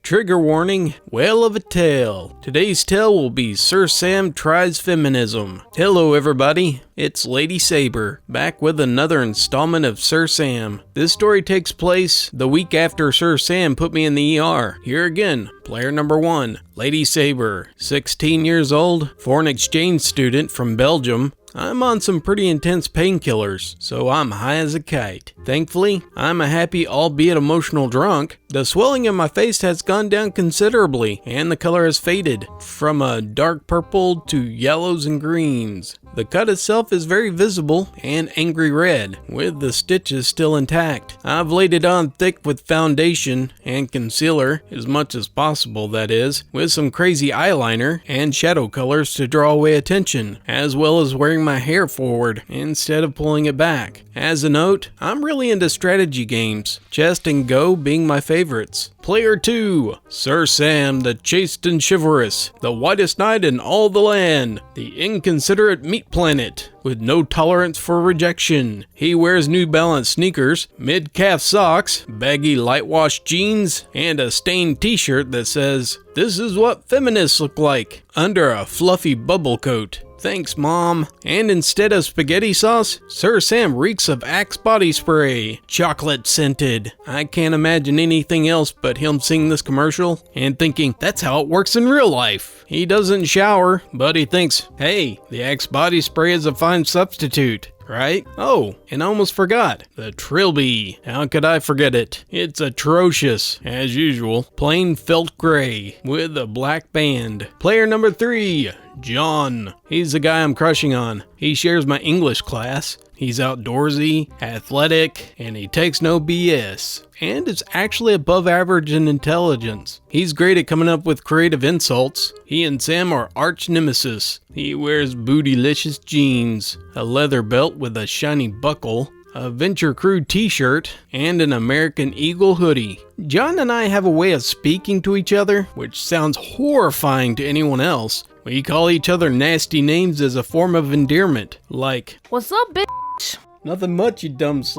Trigger warning, whale of a tale. Today's tale will be Sir Sam Tries Feminism. Hello everybody, it's Lady Saber, back with another installment of Sir Sam. This story takes place the week after Sir Sam put me in the ER. Here again, player number 1, Lady Saber, 16 years old, foreign exchange student from Belgium. I'm on some pretty intense painkillers, so I'm high as a kite. Thankfully, I'm a happy albeit emotional drunk. The swelling in my face has gone down considerably, and the color has faded from a dark purple to yellows and greens. The cut itself is very visible and angry red, with the stitches still intact. I've laid it on thick with foundation and concealer, as much as possible that is, with some crazy eyeliner and shadow colors to draw away attention, as well as wearing my hair forward instead of pulling it back. As a note, I'm really into strategy games, Chaste and Go being my favorites. Player 2, Sir Sam the Chaste and Chivalrous, the whitest knight in all the land, the inconsiderate meat planet, with no tolerance for rejection. He wears New Balance sneakers, mid-calf socks, baggy light-wash jeans, and a stained t-shirt that says, "This is what feminists look like," under a fluffy bubble coat. Thanks, Mom. And instead of spaghetti sauce, Sir Sam reeks of Axe body spray, chocolate scented. I can't imagine anything else but him seeing this commercial and thinking, that's how it works in real life. He doesn't shower, but he thinks, hey, the Axe body spray is a fine substitute. Right? Oh, and I almost forgot. The Trilby. How could I forget it? It's atrocious, as usual. Plain felt gray, with a black band. Player number 3, John. He's the guy I'm crushing on. He shares my English class. He's outdoorsy, athletic, and he takes no BS. And is actually above average in intelligence. He's great at coming up with creative insults. He and Sam are arch nemesis. He wears bootylicious jeans, a leather belt with a shiny buckle, a Venture Crew t-shirt, and an American Eagle hoodie. John and I have a way of speaking to each other, which sounds horrifying to anyone else. We call each other nasty names as a form of endearment, like, "What's up, bitch?" "Nothing much, you dumb s***."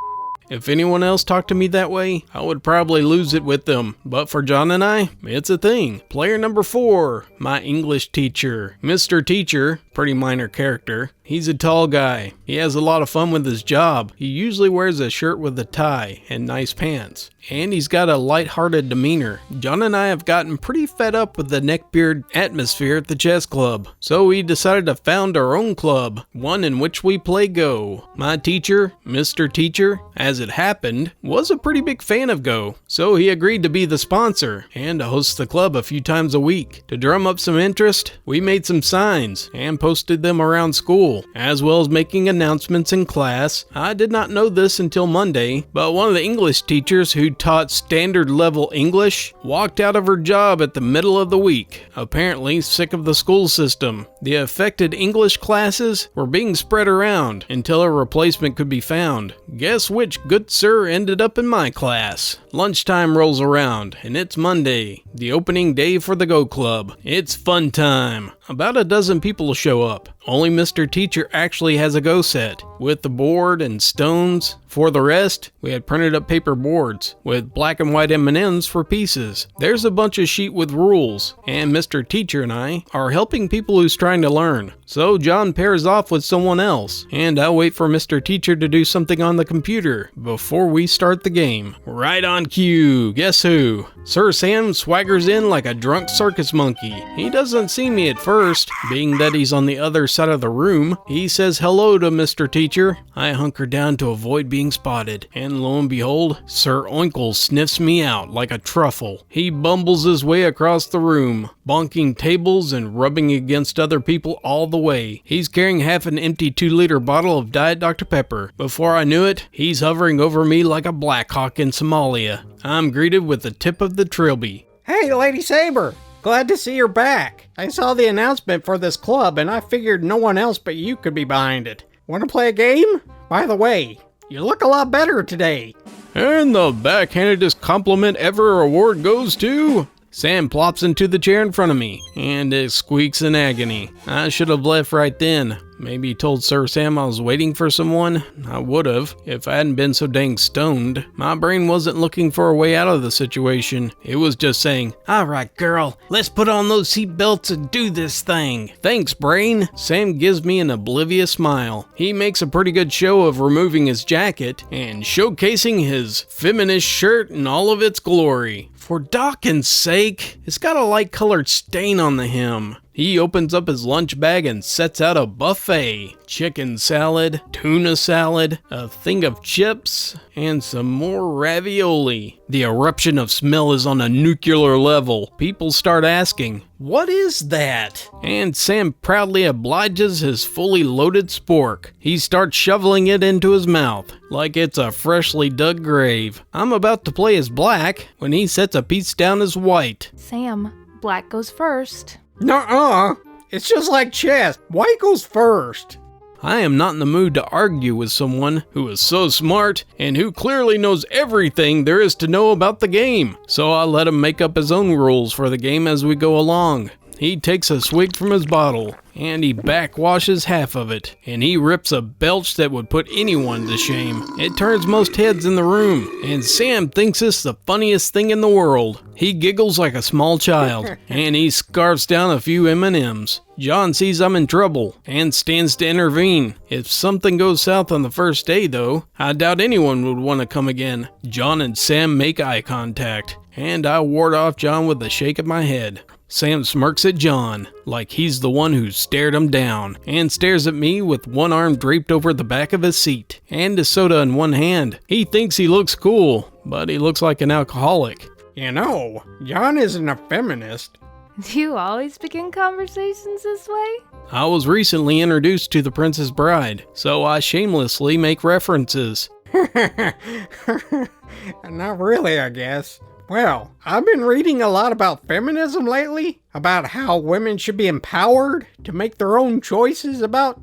If anyone else talked to me that way, I would probably lose it with them, but for John and I, it's a thing. Player number 4, my English teacher. Mr. Teacher, pretty minor character. He's a tall guy. He has a lot of fun with his job. He usually wears a shirt with a tie and nice pants. And he's got a light-hearted demeanor. John and I have gotten pretty fed up with the neckbeard atmosphere at the chess club. So we decided to found our own club, one in which we play Go. My teacher, Mr. Teacher, as it happened, was a pretty big fan of Go. So he agreed to be the sponsor and to host the club a few times a week. To drum up some interest, we made some signs and posted them around school, as well as making announcements in class. I did not know this until Monday, but one of the English teachers who taught standard level English walked out of her job at the middle of the week, apparently sick of the school system. The affected English classes were being spread around until a replacement could be found. Guess which good sir ended up in my class? Lunchtime rolls around, and it's Monday, the opening day for the Go Club. It's fun time. About a dozen people show up. Only Mr. Teacher actually has a Go set, with the board and stones. For the rest, we had printed up paper boards, with black and white M&Ms for pieces. There's a bunch of sheet with rules, and Mr. Teacher and I are helping people who's trying to learn. So John pairs off with someone else, and I wait for Mr. Teacher to do something on the computer before we start the game. Right on cue, guess who? Sir Sam swaggers in like a drunk circus monkey. He doesn't see me at first, being that he's on the other side of the room. He says hello to Mr. Teacher. I hunker down to avoid being spotted, and lo and behold, Sir Oinkle sniffs me out like a truffle. He bumbles his way across the room, bonking tables and rubbing against other people all the way. He's carrying half an empty 2-liter bottle of Diet Dr. Pepper. Before I knew it, he's hovering over me like a Black Hawk in Somalia. I'm greeted with the tip of the trilby. "Hey, Lady Saber! Glad to see you're back. I saw the announcement for this club and I figured no one else but you could be behind it. Want to play a game? By the way, you look a lot better today." And the backhandedest compliment ever award goes to Sam plops into the chair in front of me, and it squeaks in agony. I should have left right then. Maybe told Sir Sam I was waiting for someone. I would have, if I hadn't been so dang stoned. My brain wasn't looking for a way out of the situation. It was just saying, "Alright girl, let's put on those seatbelts and do this thing." Thanks, brain. Sam gives me an oblivious smile. He makes a pretty good show of removing his jacket and showcasing his feminist shirt in all of its glory. For Dawkins' sake, it's got a light-colored stain on the hem. He opens up his lunch bag and sets out a buffet. Chicken salad, tuna salad, a thing of chips, and some more ravioli. The eruption of smell is on a nuclear level. People start asking, "What is that?" And Sam proudly obliges his fully loaded spork. He starts shoveling it into his mouth, like it's a freshly dug grave. I'm about to play as black when he sets a piece down as white. Sam, black goes first. Nuh-uh. It's just like chess. White goes first. I am not in the mood to argue with someone who is so smart and who clearly knows everything there is to know about the game. So I let him make up his own rules for the game as we go along. He takes a swig from his bottle, and he backwashes half of it, and he rips a belch that would put anyone to shame. It turns most heads in the room, and Sam thinks it's the funniest thing in the world. He giggles like a small child, and he scarfs down a few M&Ms. John sees I'm in trouble, and stands to intervene. If something goes south on the first day, though, I doubt anyone would want to come again. John and Sam make eye contact, and I ward off John with a shake of my head. Sam smirks at John, like he's the one who stared him down, and stares at me with one arm draped over the back of his seat, and a soda in one hand. He thinks he looks cool, but he looks like an alcoholic. You know, John isn't a feminist. Do you always begin conversations this way? I was recently introduced to The Princess Bride, so I shamelessly make references. Not really, I guess. Well, I've been reading a lot about feminism lately, about how women should be empowered to make their own choices about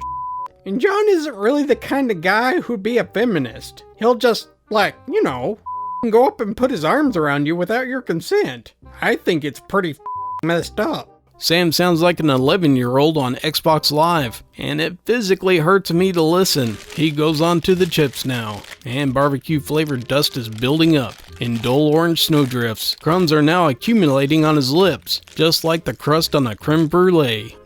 and John isn't really the kind of guy who'd be a feminist. He'll just, go up and put his arms around you without your consent. I think it's pretty messed up. Sam sounds like an 11-year-old on Xbox Live, and it physically hurts me to listen. He goes on to the chips now, and barbecue-flavored dust is building up in dull orange snowdrifts. Crumbs are now accumulating on his lips, just like the crust on a creme brulee.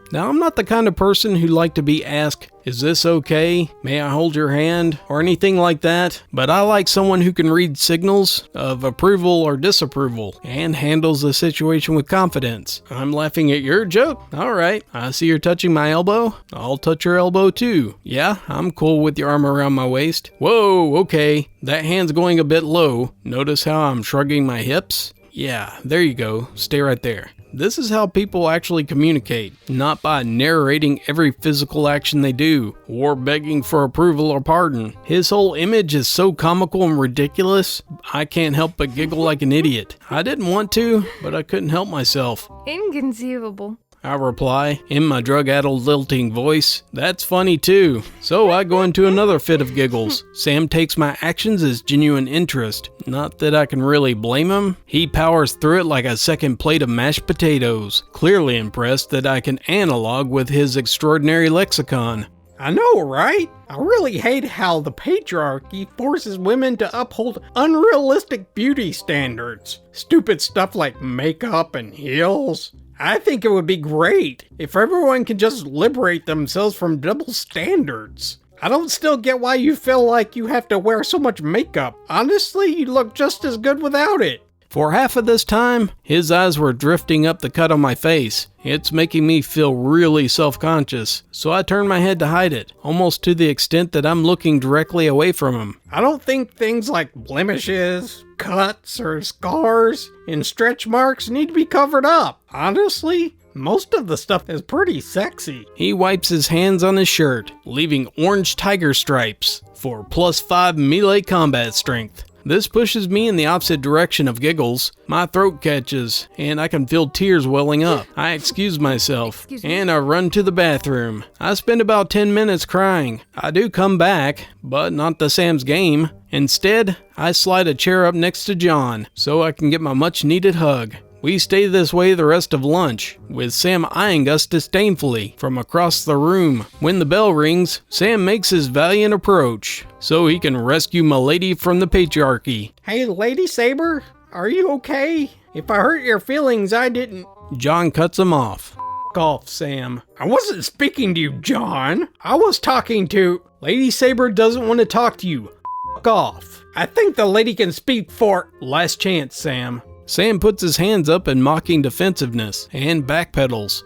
Now, I'm not the kind of person who like to be asked, "Is this okay? May I hold your hand?" or anything like that, but I like someone who can read signals of approval or disapproval and handles the situation with confidence. I'm laughing at your joke? Alright, I see you're touching my elbow. I'll touch your elbow too. Yeah, I'm cool with your arm around my waist. Whoa, okay, that hand's going a bit low. Notice how I'm shrugging my hips? Yeah, there you go. Stay right there. This is how people actually communicate, not by narrating every physical action they do, or begging for approval or pardon. His whole image is so comical and ridiculous, I can't help but giggle like an idiot. I didn't want to, but I couldn't help myself. Inconceivable. I reply, in my drug-addled lilting voice. That's funny too. So I go into another fit of giggles. Sam takes my actions as genuine interest. Not that I can really blame him. He powers through it like a second plate of mashed potatoes, clearly impressed that I can analog with his extraordinary lexicon. I know, right? I really hate how the patriarchy forces women to uphold unrealistic beauty standards. Stupid stuff like makeup and heels. I think it would be great if everyone could just liberate themselves from double standards. I don't still get why you feel like you have to wear so much makeup. Honestly, you look just as good without it. For half of this time, his eyes were drifting up the cut on my face. It's making me feel really self-conscious, so I turn my head to hide it, almost to the extent that I'm looking directly away from him. I don't think things like blemishes, cuts, or scars and stretch marks need to be covered up. Honestly, most of the stuff is pretty sexy. He wipes his hands on his shirt, leaving orange tiger stripes for +5 melee combat strength. This pushes me in the opposite direction of giggles. My throat catches, and I can feel tears welling up. I excuse myself, and I run to the bathroom. I spend about 10 minutes crying. I do come back, but not to Sam's game. Instead, I slide a chair up next to John, so I can get my much-needed hug. We stay this way the rest of lunch, with Sam eyeing us disdainfully from across the room. When the bell rings, Sam makes his valiant approach, so he can rescue my lady from the patriarchy. Hey, Lady Saber, are you okay? If I hurt your feelings, I didn't... John cuts him off. F*** off, Sam. I wasn't speaking to you, John. I was talking to... Lady Saber doesn't want to talk to you. F*** off. I think the lady can speak for... Last chance, Sam. Sam puts his hands up in mocking defensiveness and backpedals.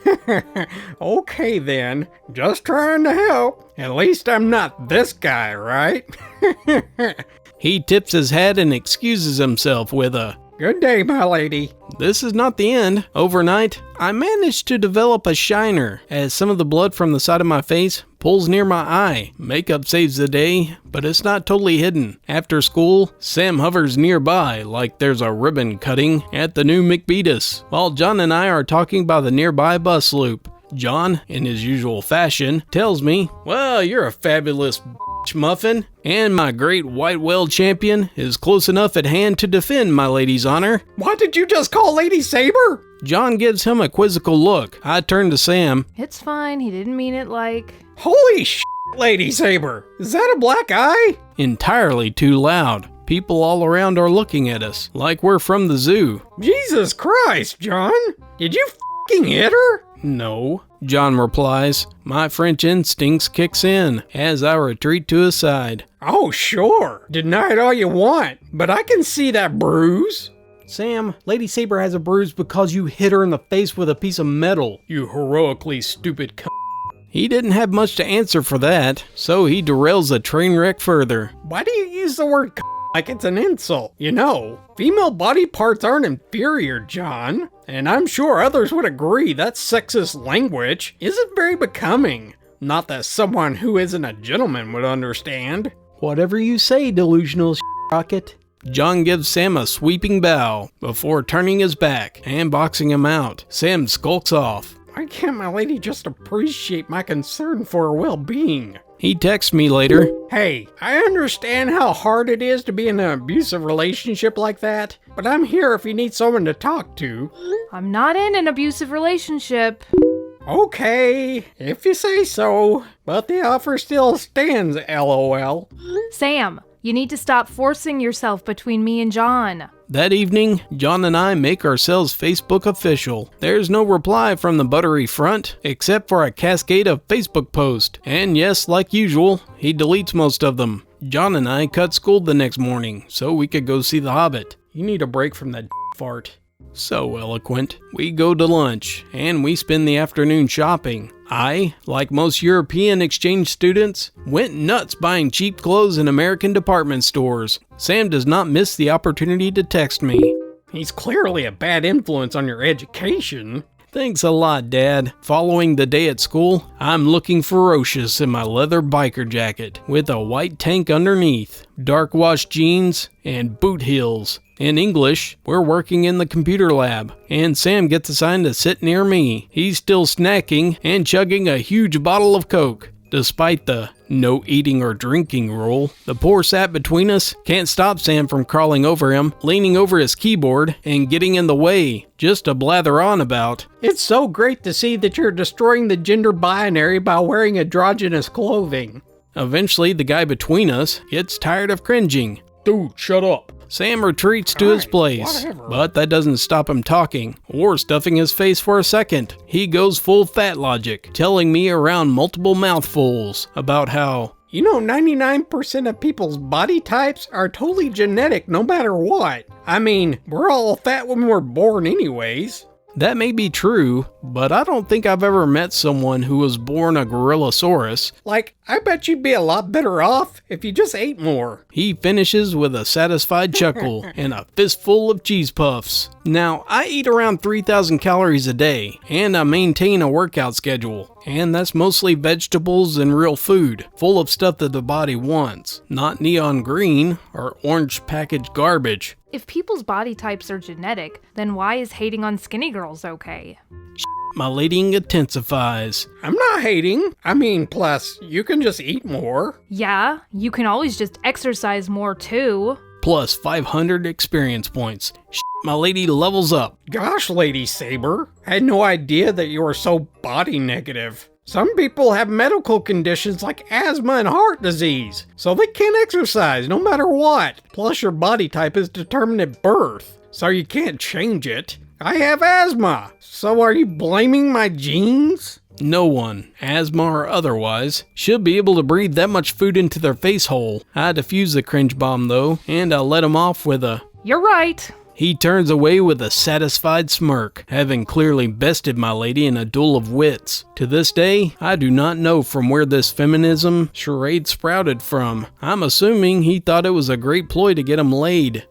Okay then, just trying to help. At least I'm not this guy, right? He tips his hat and excuses himself with a, "Good day, my lady." This is not the end. Overnight, I managed to develop a shiner as some of the blood from the side of my face pulls near my eye. Makeup saves the day, but it's not totally hidden. After school, Sam hovers nearby like there's a ribbon cutting at the new McBeatus, while John and I are talking by the nearby bus loop. John, in his usual fashion, tells me, "Well, you're a fabulous muffin, and my great white whale champion is close enough at hand to defend my lady's honor." What did you just call Lady Saber? John gives him a quizzical look. I turn to Sam. It's fine, he didn't mean it like... Holy shit, Lady Saber. Is that a black eye? Entirely too loud. People all around are looking at us, like we're from the zoo. Jesus Christ, John. Did you f***ing hit her? No, John replies. My French instincts kicks in as I retreat to his side. Oh, sure. Deny it all you want, but I can see that bruise. Sam, Lady Saber has a bruise because you hit her in the face with a piece of metal. You heroically stupid c***. He didn't have much to answer for that, so he derails the train wreck further. Why do you use the word c*** like it's an insult? You know, female body parts aren't inferior, John. And I'm sure others would agree that sexist language isn't very becoming. Not that someone who isn't a gentleman would understand. Whatever you say, delusional rocket. John gives Sam a sweeping bow before turning his back and boxing him out. Sam skulks off. Why can't my lady just appreciate my concern for her well-being? He texts me later. Hey, I understand how hard it is to be in an abusive relationship like that, but I'm here if you need someone to talk to. I'm not in an abusive relationship. Okay, if you say so, but the offer still stands, LOL. Sam, you need to stop forcing yourself between me and John. That evening, John and I make ourselves Facebook official. There's no reply from the buttery front, except for a cascade of Facebook posts. And yes, like usual, he deletes most of them. John and I cut school the next morning, so we could go see The Hobbit. You need a break from that fart. So eloquent. We go to lunch, and we spend the afternoon shopping. I, like most European exchange students, went nuts buying cheap clothes in American department stores. Sam does not miss the opportunity to text me. He's clearly a bad influence on your education. Thanks a lot, Dad. Following the day at school, I'm looking ferocious in my leather biker jacket with a white tank underneath, dark wash jeans, and boot heels. In English, we're working in the computer lab, and Sam gets assigned to sit near me. He's still snacking and chugging a huge bottle of Coke. Despite the no eating or drinking rule, the poor sap between us can't stop Sam from crawling over him, leaning over his keyboard, and getting in the way, just to blather on about. It's so great to see that you're destroying the gender binary by wearing androgynous clothing. Eventually, the guy between us gets tired of cringing. Dude, shut up. Sam retreats to his place, but that doesn't stop him talking or stuffing his face for a second. He goes full fat logic, telling me around multiple mouthfuls about how, you know, 99% of people's body types are totally genetic no matter what. I mean, we're all fat when we're born anyways. That may be true, but I don't think I've ever met someone who was born a gorillasaurus. Like, I bet you'd be a lot better off if you just ate more. He finishes with a satisfied chuckle and a fistful of cheese puffs. Now, I eat around 3,000 calories a day, and I maintain a workout schedule. And that's mostly vegetables and real food, full of stuff that the body wants, not neon green or orange packaged garbage. If people's body types are genetic, then why is hating on skinny girls okay? My lady intensifies. I'm not hating. I mean, plus, you can just eat more. Yeah, you can always just exercise more too. Plus 500 experience points. My lady levels up. Gosh, Lady Saber, I had no idea that you were so body negative. Some people have medical conditions like asthma and heart disease, so they can't exercise no matter what. Plus, your body type is determined at birth, so you can't change it. I have asthma, so are you blaming my genes? No one, asthma or otherwise, should be able to breathe that much food into their face hole. I defuse the cringe bomb though, and I'll let him off with a, "You're right." He turns away with a satisfied smirk, having clearly bested my lady in a duel of wits. To this day, I do not know from where this feminism charade sprouted from. I'm assuming he thought it was a great ploy to get him laid.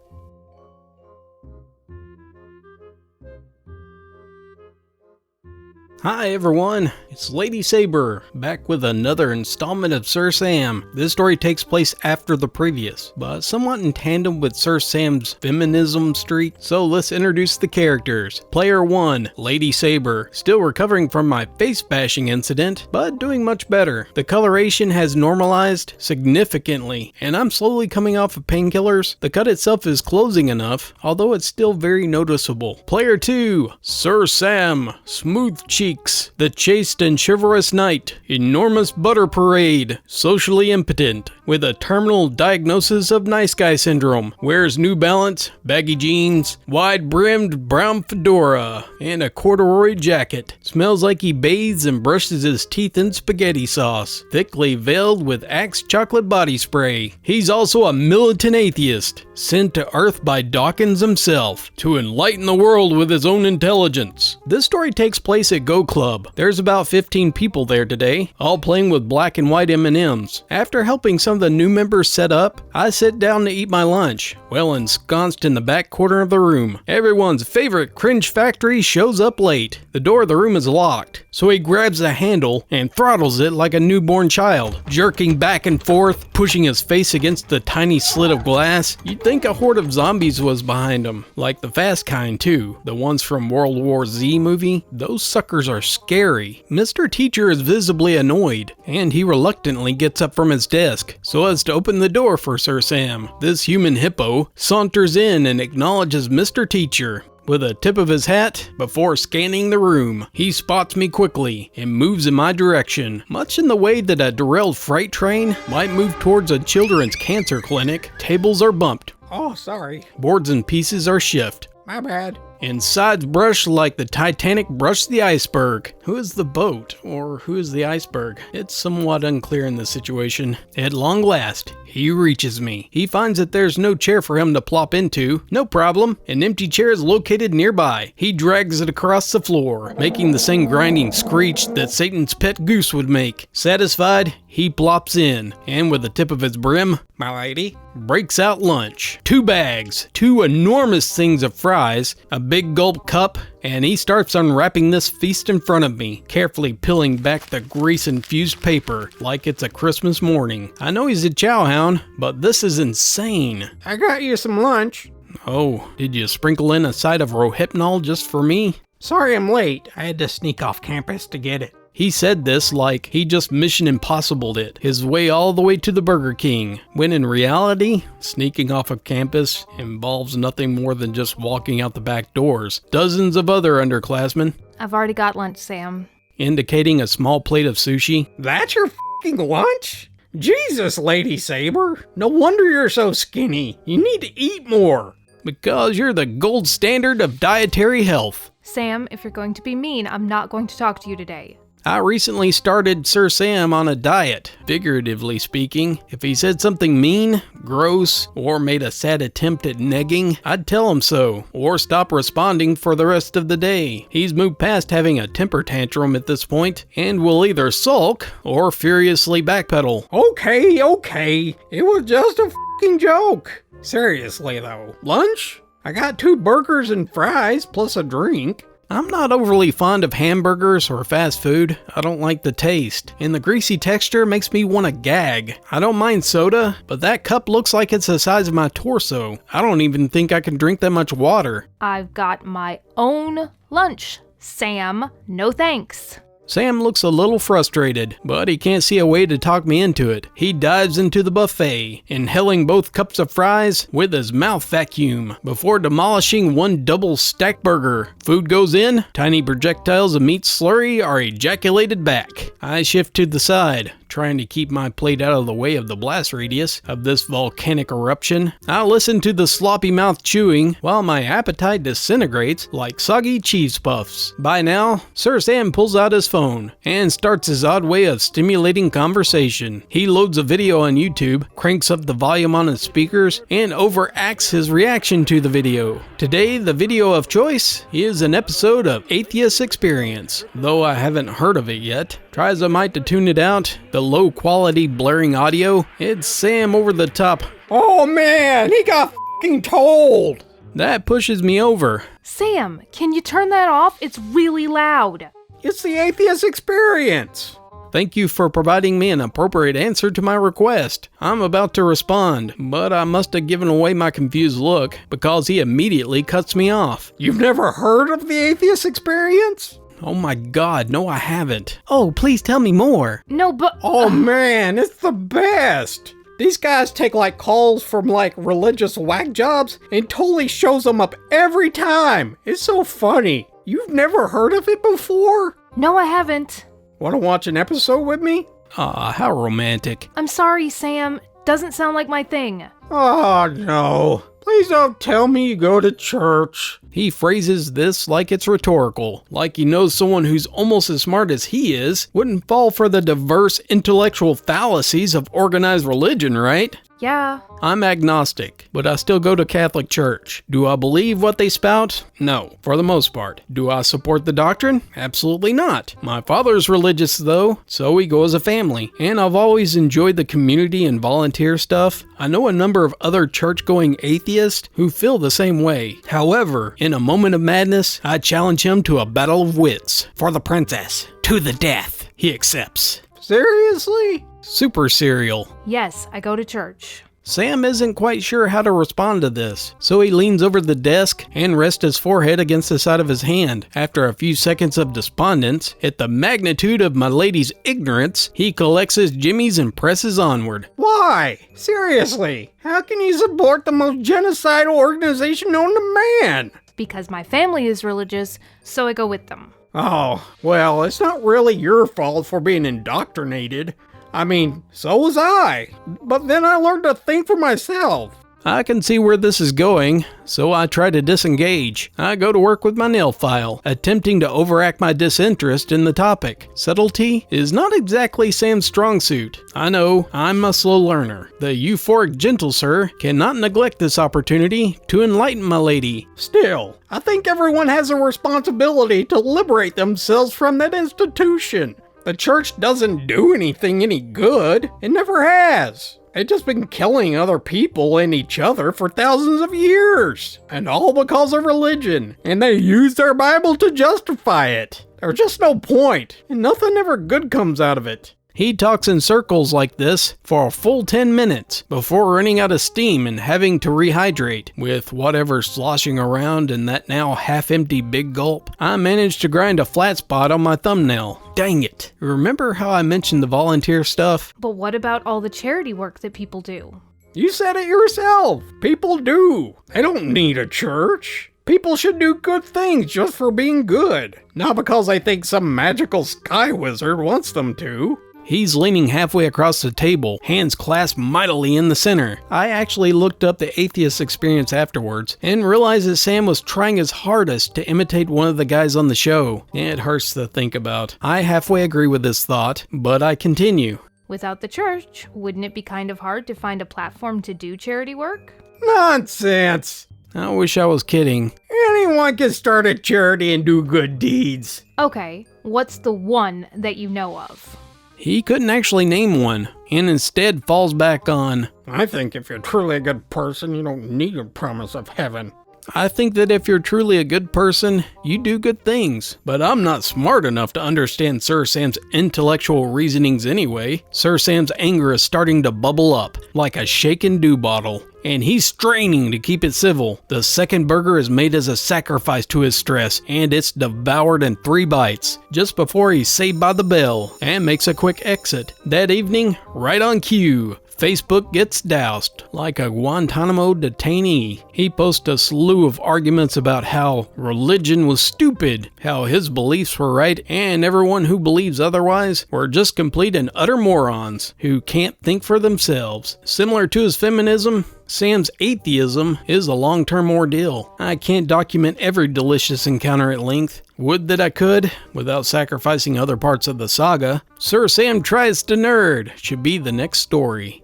Hi everyone, it's Lady Saber, back with another installment of Sir Sam. This story takes place after the previous, but somewhat in tandem with Sir Sam's feminism streak, so let's introduce the characters. Player 1, Lady Saber, still recovering from my face bashing incident, but doing much better. The coloration has normalized significantly, and I'm slowly coming off of painkillers. The cut itself is closing enough, although it's still very noticeable. Player 2, Sir Sam, smooth cheeks, the chaste and chivalrous knight, enormous butter parade, socially impotent, with a terminal diagnosis of nice guy syndrome, wears New Balance, baggy jeans, wide-brimmed brown fedora, and a corduroy jacket, smells like he bathes and brushes his teeth in spaghetti sauce, thickly veiled with Axe chocolate body spray. He's also a militant atheist, sent to Earth by Dawkins himself, to enlighten the world with his own intelligence. This story takes place at Go Club. There's about 15 people there today, all playing with black and white M&Ms. After helping some of the new members set up, I sit down to eat my lunch, well ensconced in the back corner of the room. Everyone's favorite cringe factory shows up late. The door of the room is locked, so he grabs the handle and throttles it like a newborn child, jerking back and forth, pushing his face against the tiny slit of glass. You'd think a horde of zombies was behind him, like the fast kind too, the ones from World War Z movie. Those suckers are scary. Mr. Teacher is visibly annoyed, and he reluctantly gets up from his desk so as to open the door for Sir Sam. This human hippo saunters in and acknowledges Mr. Teacher with a tip of his hat before scanning the room. He spots me quickly and moves in my direction, much in the way that a derailed freight train might move towards a children's cancer clinic. Tables are bumped. Oh, sorry. Boards and pieces are shifted. My bad. And sides brush like the Titanic brushed the iceberg. Who is the boat, or who is the iceberg? It's somewhat unclear in this situation. At long last, he reaches me. He finds that there's no chair for him to plop into. No problem, an empty chair is located nearby. He drags it across the floor, making the same grinding screech that Satan's pet goose would make. Satisfied, he plops in, and with the tip of his brim, My lady? breaks out lunch. 2 bags, 2 enormous things of fries, a big gulp cup, and he starts unwrapping this feast in front of me, carefully peeling back the grease-infused paper like it's a Christmas morning. I know he's a chowhound, but this is insane. I got you some lunch. Oh, did you sprinkle in a side of Rohypnol just for me? Sorry I'm late. I had to sneak off campus to get it. He said this like he just Mission Impossibled it, his way all the way to the Burger King, when in reality, sneaking off of campus involves nothing more than just walking out the back doors. Dozens of other underclassmen, I've already got lunch, Sam. indicating a small plate of sushi. That's your f***ing lunch? Jesus, Lady Saber. No wonder you're so skinny. You need to eat more. Because you're the gold standard of dietary health. Sam, if you're going to be mean, I'm not going to talk to you today. I recently started Sir Sam on a diet, figuratively speaking. If he said something mean, gross, or made a sad attempt at negging, I'd tell him so, or stop responding for the rest of the day. He's moved past having a temper tantrum at this point, and will either sulk or furiously backpedal. Okay. It was just a f***ing joke. Seriously though, lunch? I got 2 burgers and fries plus a drink. I'm not overly fond of hamburgers or fast food. I don't like the taste, and the greasy texture makes me want to gag. I don't mind soda, but that cup looks like it's the size of my torso. I don't even think I can drink that much water. I've got my own lunch, Sam. No thanks. Sam looks a little frustrated, but he can't see a way to talk me into it. He dives into the buffet, inhaling both cups of fries with his mouth vacuum before demolishing one double stacked burger. Food goes in, tiny projectiles of meat slurry are ejaculated back. I shift to the side, trying to keep my plate out of the way of the blast radius of this volcanic eruption. I listen to the sloppy mouth chewing while my appetite disintegrates like soggy cheese puffs. By now, Sir Sam pulls out his phone and starts his odd way of stimulating conversation. He loads a video on YouTube, cranks up the volume on his speakers, and overacts his reaction to the video. Today, the video of choice is an episode of Atheist Experience, though I haven't heard of it yet. Try as I might to tune it out, the low quality blaring audio, it's Sam over the top. Oh man, he got f***ing told. That pushes me over. Sam, can you turn that off? It's really loud. It's the Atheist Experience. Thank you for providing me an appropriate answer to my request. I'm about to respond, but I must have given away my confused look because he immediately cuts me off. You've never heard of the Atheist Experience? Oh my god, no I haven't. Oh, please tell me more. No, but... Oh man, it's the best. These guys take like calls from like religious whack jobs and totally shows them up every time. It's so funny. You've never heard of it before? No, I haven't. Want to watch an episode with me? Aw, how romantic. I'm sorry, Sam. Doesn't sound like my thing. Oh no. Please don't tell me you go to church. He phrases this like it's rhetorical, like he knows someone who's almost as smart as he is wouldn't fall for the diverse intellectual fallacies of organized religion, right? Yeah. I'm agnostic, but I still go to Catholic church. Do I believe what they spout? No, for the most part. Do I support the doctrine? Absolutely not. My father's religious though, so we go as a family, and I've always enjoyed the community and volunteer stuff. I know a number of other church-going atheists who feel the same way. However, in a moment of madness, I challenge him to a battle of wits. For the princess, to the death. He accepts. Seriously? Super serial. Yes, I go to church. Sam isn't quite sure how to respond to this, so he leans over the desk and rests his forehead against the side of his hand. After a few seconds of despondence, at the magnitude of my lady's ignorance, he collects his jimmies and presses onward. Why? Seriously? How can you support the most genocidal organization known to man? Because my family is religious, so I go with them. Oh, well, it's not really your fault for being indoctrinated. I mean, so was I. But then I learned to think for myself. I can see where this is going, so I try to disengage. I go to work with my nail file, attempting to overact my disinterest in the topic. Subtlety is not exactly Sam's strong suit. I know, I'm a slow learner. The euphoric gentle sir cannot neglect this opportunity to enlighten my lady. Still, I think everyone has a responsibility to liberate themselves from that institution. The church doesn't do anything any good. It never has. It's just been killing other people and each other for thousands of years. And all because of religion. And they use their Bible to justify it. There's just no point. And nothing ever good comes out of it. He talks in circles like this for a full 10 minutes before running out of steam and having to rehydrate. With whatever sloshing around in that now half-empty big gulp, I managed to grind a flat spot on my thumbnail. Dang it. Remember how I mentioned the volunteer stuff? But what about all the charity work that people do? You said it yourself. People do. They don't need a church. People should do good things just for being good. Not because they think some magical sky wizard wants them to. He's leaning halfway across the table, hands clasped mightily in the center. I actually looked up the atheist experience afterwards and realized that Sam was trying his hardest to imitate one of the guys on the show. It hurts to think about. I halfway agree with this thought, but I continue. Without the church, wouldn't it be kind of hard to find a platform to do charity work? Nonsense! I wish I was kidding. Anyone can start a charity and do good deeds. Okay, what's the one that you know of? He couldn't actually name one, and instead falls back on, I think if you're truly a good person, you don't need a promise of heaven. I think that if you're truly a good person, you do good things. But I'm not smart enough to understand Sir Sam's intellectual reasonings anyway. Sir Sam's anger is starting to bubble up, like a shaken dew bottle, and he's straining to keep it civil. The second burger is made as a sacrifice to his stress, and it's devoured in 3 bites, just before he's saved by the bell, and makes a quick exit. That evening, right on cue, Facebook gets doused like a Guantanamo detainee. He posts a slew of arguments about how religion was stupid, how his beliefs were right, and everyone who believes otherwise were just complete and utter morons who can't think for themselves. Similar to his feminism, Sam's atheism is a long-term ordeal. I can't document every delicious encounter at length. Would that I could, without sacrificing other parts of the saga. Sir Sam Tries to Nerd should be the next story.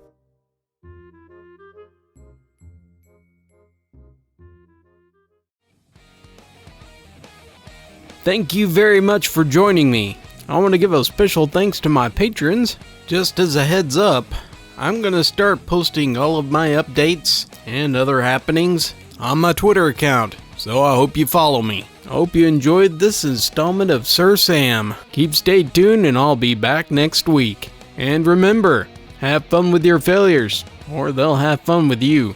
Thank you very much for joining me. I want to give a special thanks to my patrons. Just as a heads up, I'm going to start posting all of my updates and other happenings on my Twitter account, so I hope you follow me. I hope you enjoyed this installment of Sir Sam. Keep stay tuned and I'll be back next week. And remember, have fun with your failures, or they'll have fun with you.